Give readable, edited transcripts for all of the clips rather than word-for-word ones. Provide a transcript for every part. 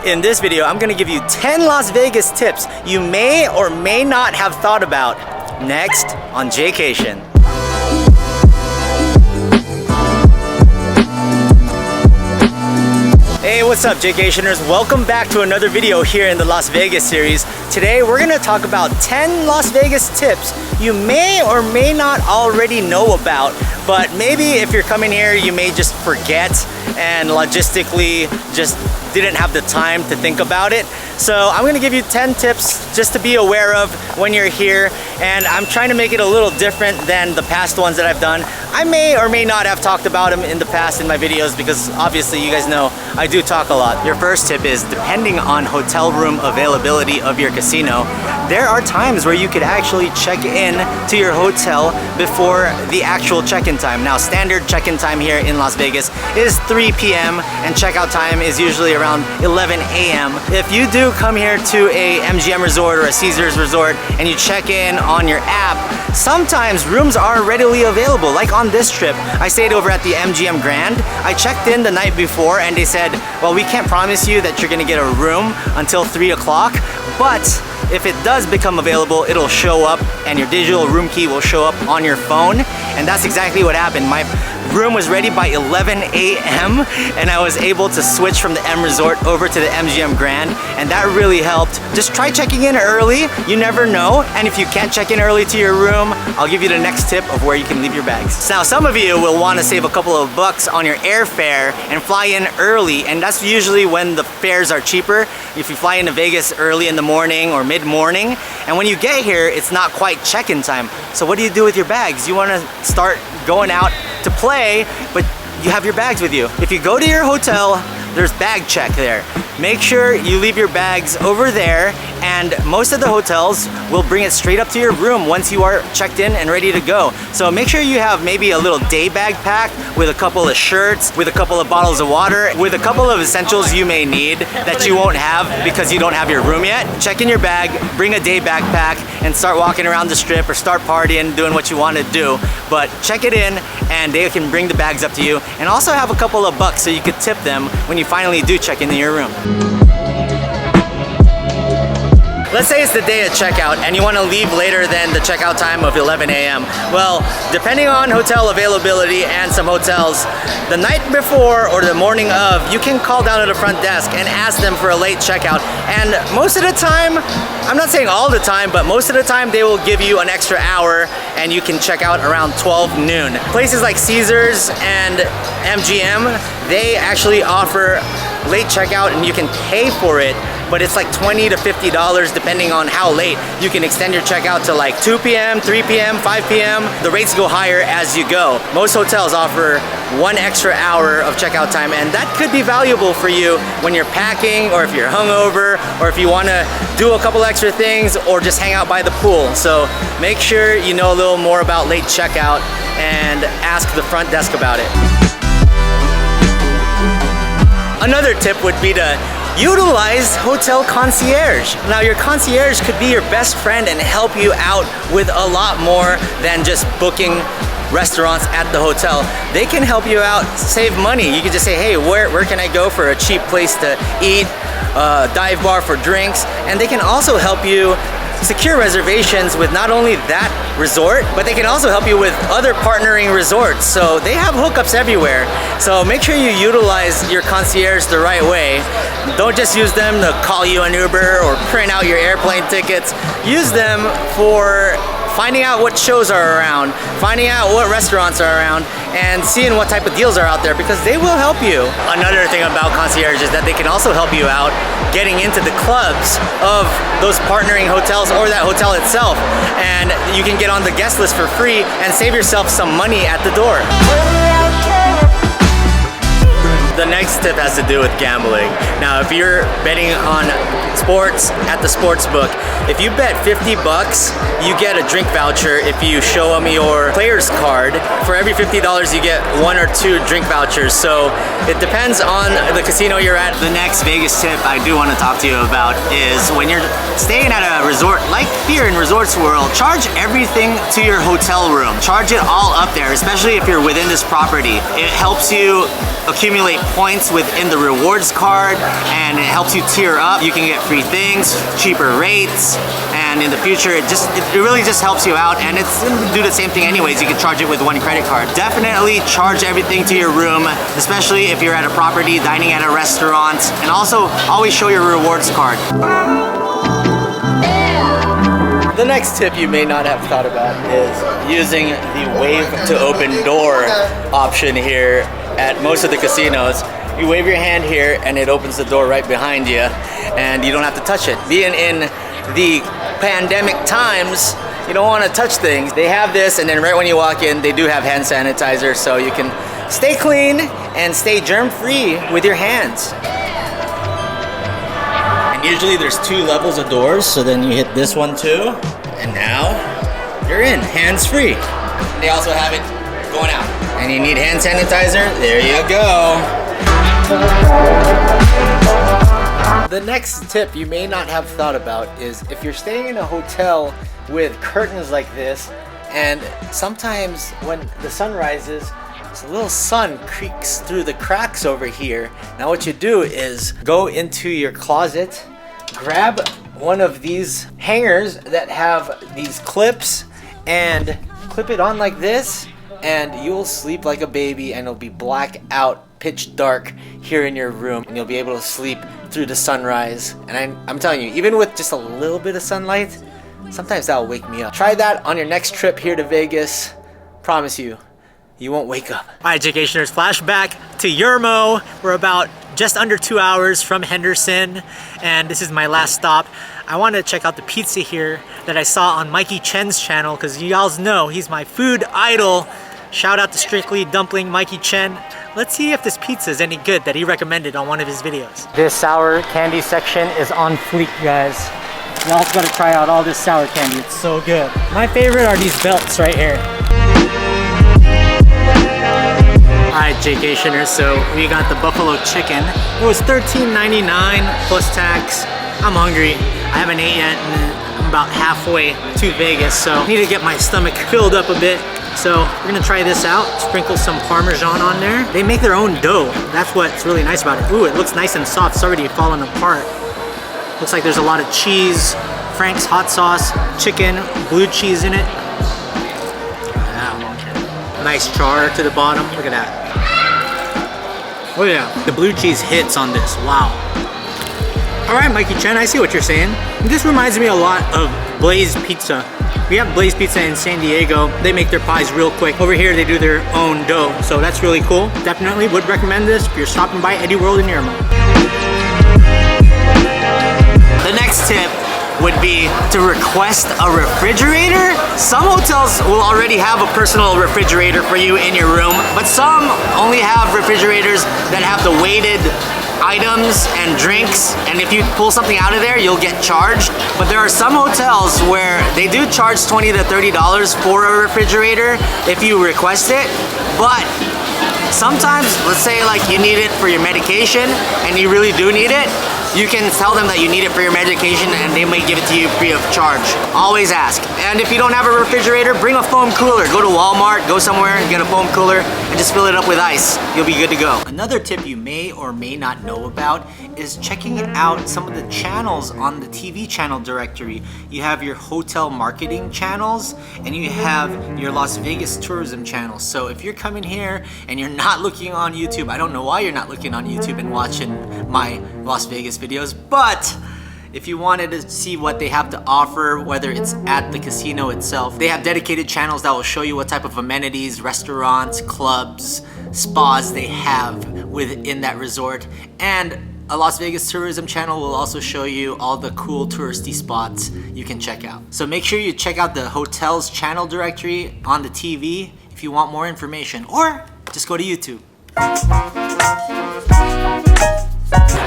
In this video, I'm gonna give you 10 Las Vegas tips you may or may not have thought about. Next on Jaycation. Hey, what's up, Jaycationers? Welcome back to another video here in the Las Vegas series. Today, we're gonna talk about 10 Las Vegas tips you may or may not already know about, but maybe if you're coming here, you may just forget and logistically just didn't have the time to think about it. So I'm gonna give you 10 tips just to be aware of when you're here, and I'm trying to make it a little different than the past ones that I've done. I may or may not have talked about them in the past in my videos because obviously you guys know I do talk a lot. Your first tip is, depending on hotel room availability of your casino, there are times where you could actually check in to your hotel before the actual check-in time. Now, standard check-in time here in Las Vegas is 3 p.m. and checkout time is usually around 11 a.m. If you do come here to a MGM resort or a Caesars resort and you check in on your app, sometimes rooms are readily available. Like on this trip, I stayed over at the MGM Grand. I checked in the night before and they said, well, we can't promise you that you're gonna get a room until 3 o'clock, but if it does become available, it'll show up and your digital room key will show up on your phone. And that's exactly what happened. My room was ready by 11 a.m. and I was able to switch from the M Resort over to the MGM Grand, and that really helped. Just try checking in early, you never know. And if you can't check in early to your room, I'll give you the next tip of where you can leave your bags. Now, some of you will want to save a couple of bucks on your airfare and fly in early, and that's usually when the fares are cheaper. If you fly into Vegas early in the morning or mid-morning, and when you get here, it's not quite check-in time. So what do you do with your bags? You want to start going out to play, but you have your bags with you. If you go to your hotel, there's bag check there. Make sure you leave your bags over there, and most of the hotels will bring it straight up to your room once you are checked in and ready to go. So make sure you have maybe a little day bag packed with a couple of shirts, with a couple of bottles of water, with a couple of essentials you may need that you won't have because you don't have your room yet. Check in your bag, bring a day backpack, and start walking around the strip or start partying, doing what you want to do. But check it in and they can bring the bags up to you, and also have a couple of bucks so you could tip them when you finally do check into your room. Let's say it's the day of checkout and you want to leave later than the checkout time of 11 a.m. Well, depending on hotel availability and some hotels, the night before or the morning of, you can call down to the front desk and ask them for a late checkout. And most of the time, I'm not saying all the time, but most of the time they will give you an extra hour and you can check out around 12 noon. Places like Caesars and MGM, they actually offer late checkout and you can pay for it, but it's like $20 to $50 depending on how late. You can extend your checkout to like 2 p.m., 3 p.m., 5 p.m. The rates go higher as you go. Most hotels offer 1 extra hour of checkout time, and that could be valuable for you when you're packing, or if you're hungover, or if you want to do a couple extra things, or just hang out by the pool. So make sure you know a little more about late checkout and ask the front desk about it. Another tip would be to utilize hotel concierge. Now, your concierge could be your best friend and help you out with a lot more than just booking restaurants at the hotel. They can help you out, save money. You can just say, hey, where can I go for a cheap place to eat, dive bar for drinks, and they can also help you secure reservations with not only that resort, but they can also help you with other partnering resorts. So they have hookups everywhere. So make sure you utilize your concierge the right way. Don't just use them to call you an Uber or print out your airplane tickets. Use them for finding out what shows are around, finding out what restaurants are around, and seeing what type of deals are out there, because they will help you. Another thing about concierge is that they can also help you out getting into the clubs of those partnering hotels or that hotel itself, and you can get on the guest list for free and save yourself some money at the door. The next tip has to do with gambling. Now, if you're betting on sports at the sports book, if you bet 50 bucks, you get a drink voucher if you show them your player's card. For every $50, you get 1 or 2 drink vouchers. So it depends on the casino you're at. The next Vegas tip I do want to talk to you about is when you're staying at a resort, like here in Resorts World, charge everything to your hotel room. Charge it all up there, especially if you're within this property. It helps you accumulate points within the rewards card, and it helps you tier up. You can get free things, cheaper rates, and in the future it really just helps you out, and it's gonna do the same thing anyways. You can charge it with one credit card. Definitely charge everything to your room, especially if you're at a property, dining at a restaurant, and also always show your rewards card. The next tip you may not have thought about is using the wave to open door option here at most of the casinos. You wave your hand here and it opens the door right behind you, and you don't have to touch it. Being in the pandemic times, you don't want to touch things. They have this, and then right when you walk in, they do have hand sanitizer, so you can stay clean and stay germ-free with your hands. And usually there's 2 levels of doors, so then you hit this one too, and now you're in, hands-free. They also have it going out. And you need hand sanitizer, there you go. The next tip you may not have thought about is if you're staying in a hotel with curtains like this, and sometimes when the sun rises, this little sun creaks through the cracks over here. Now what you do is go into your closet, grab one of these hangers that have these clips, and clip it on like this, and you'll sleep like a baby, and it'll be black out, pitch dark here in your room, and you'll be able to sleep through the sunrise. And I'm telling you, even with just a little bit of sunlight, sometimes that'll wake me up. Try that on your next trip here to Vegas. Promise you, you won't wake up. All right, Jaycationers, flashback to Yermo. We're about just under 2 hours from Henderson, and this is my last stop. I wanted to check out the pizza here that I saw on Mikey Chen's channel, because you all know he's my food idol. Shout out to Strictly Dumpling Mikey Chen. Let's see if this pizza is any good that he recommended on one of his videos. This sour candy section is on fleek, guys. Y'all gotta try out all this sour candy, it's so good. My favorite are these belts right here. Alright, Jaycationers, so we got the buffalo chicken. It was $13.99 plus tax. I'm hungry. I haven't ate yet, and I'm about halfway to Vegas, so I need to get my stomach filled up a bit. So we're gonna try this out, sprinkle some Parmesan on there. They make their own dough. That's what's really nice about it. Ooh, it looks nice and soft. It's already falling apart. Looks like there's a lot of cheese, Frank's hot sauce, chicken, blue cheese in it. Wow. Nice char to the bottom. Look at that. Oh yeah, the blue cheese hits on this. Wow. All right, Mikey Chen, I see what you're saying. This reminds me a lot of Blaze Pizza. We have Blaze Pizza in San Diego. They make their pies real quick. Over here, they do their own dough. So that's really cool. Definitely would recommend this if you're stopping by Eddie World in Yermo. The next tip would be to request a refrigerator. Some hotels will already have a personal refrigerator for you in your room, but some only have refrigerators that have the weighted items and drinks, and if you pull something out of there, you'll get charged. But there are some hotels where they do charge $20 to $30 for a refrigerator if you request it. But sometimes, let's say like you need it for your medication and you really do need it, you can tell them that you need it for your medication and they may give it to you free of charge. Always ask. And if you don't have a refrigerator, bring a foam cooler. Go to Walmart, go somewhere and get a foam cooler and just fill it up with ice. You'll be good to go. Another tip you may or may not know about is checking out some of the channels on the TV channel directory. You have your hotel marketing channels and you have your Las Vegas tourism channels. So if you're coming here and you're not looking on YouTube, I don't know why you're not looking on YouTube and watching my Las Vegas videos, but if you wanted to see what they have to offer, whether it's at the casino itself, they have dedicated channels that will show you what type of amenities, restaurants, clubs, spas they have within that resort. And a Las Vegas tourism channel will also show you all the cool touristy spots you can check out. So make sure you check out the hotel's channel directory on the TV if you want more information, or just go to YouTube.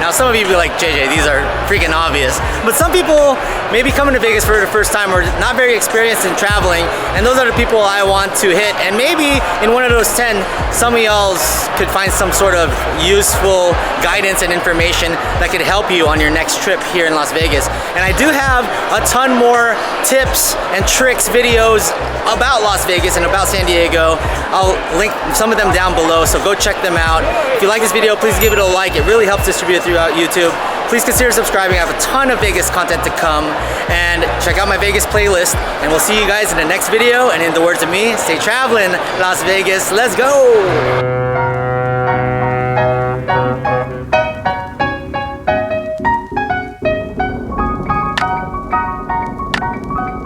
Now some of you be like, JJ, these are freaking obvious. But some people may be coming to Vegas for the first time or not very experienced in traveling, and those are the people I want to hit. And maybe in one of those 10, some of y'all could find some sort of useful guidance and information that could help you on your next trip here in Las Vegas. And I do have a ton more tips and tricks videos about Las Vegas and about San Diego. I'll link some of them down below, so go check them out. If you like this video, please give it a like. It really helps distribute it throughout YouTube. Please consider subscribing. I have a ton of Vegas content to come. And check out my Vegas playlist. And we'll see you guys in the next video. And in the words of me, stay traveling, Las Vegas. Let's go!